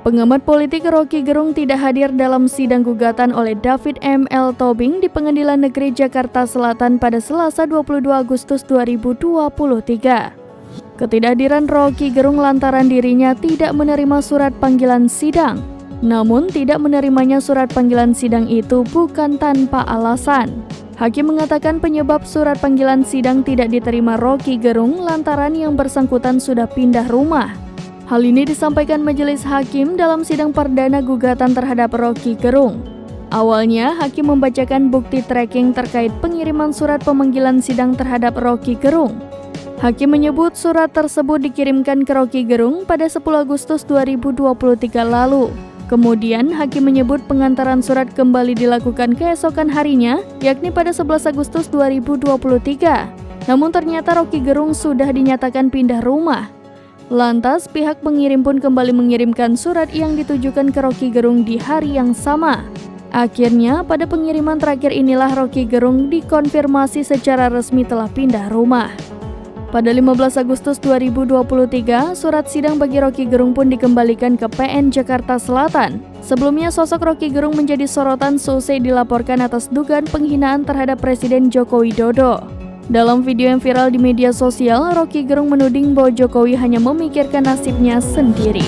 Pengamat politik Roky Gerung tidak hadir dalam sidang gugatan oleh David M.L. Tobing di Pengadilan Negeri Jakarta Selatan pada Selasa 22 Agustus 2023. Ketidakhadiran Roky Gerung lantaran dirinya tidak menerima surat panggilan sidang. Namun tidak menerimanya surat panggilan sidang itu bukan tanpa alasan. Hakim mengatakan penyebab surat panggilan sidang tidak diterima Roky Gerung lantaran yang bersangkutan sudah pindah rumah. Hal ini disampaikan majelis hakim dalam sidang perdana gugatan terhadap Roky Gerung. Awalnya, hakim membacakan bukti tracking terkait pengiriman surat pemanggilan sidang terhadap Roky Gerung. Hakim menyebut surat tersebut dikirimkan ke Roky Gerung pada 10 Agustus 2023 lalu. Kemudian, hakim menyebut pengantaran surat kembali dilakukan keesokan harinya, yakni pada 11 Agustus 2023. Namun ternyata Roky Gerung sudah dinyatakan pindah rumah. Lantas, pihak pengirim pun kembali mengirimkan surat yang ditujukan ke Roky Gerung di hari yang sama. Akhirnya, pada pengiriman terakhir inilah Roky Gerung dikonfirmasi secara resmi telah pindah rumah. Pada 15 Agustus 2023, surat sidang bagi Roky Gerung pun dikembalikan ke PN Jakarta Selatan. Sebelumnya, sosok Roky Gerung menjadi sorotan seusai dilaporkan atas dugaan penghinaan terhadap Presiden Joko Widodo. Dalam video yang viral di media sosial, Roky Gerung menuding bahwa Jokowi hanya memikirkan nasibnya sendiri.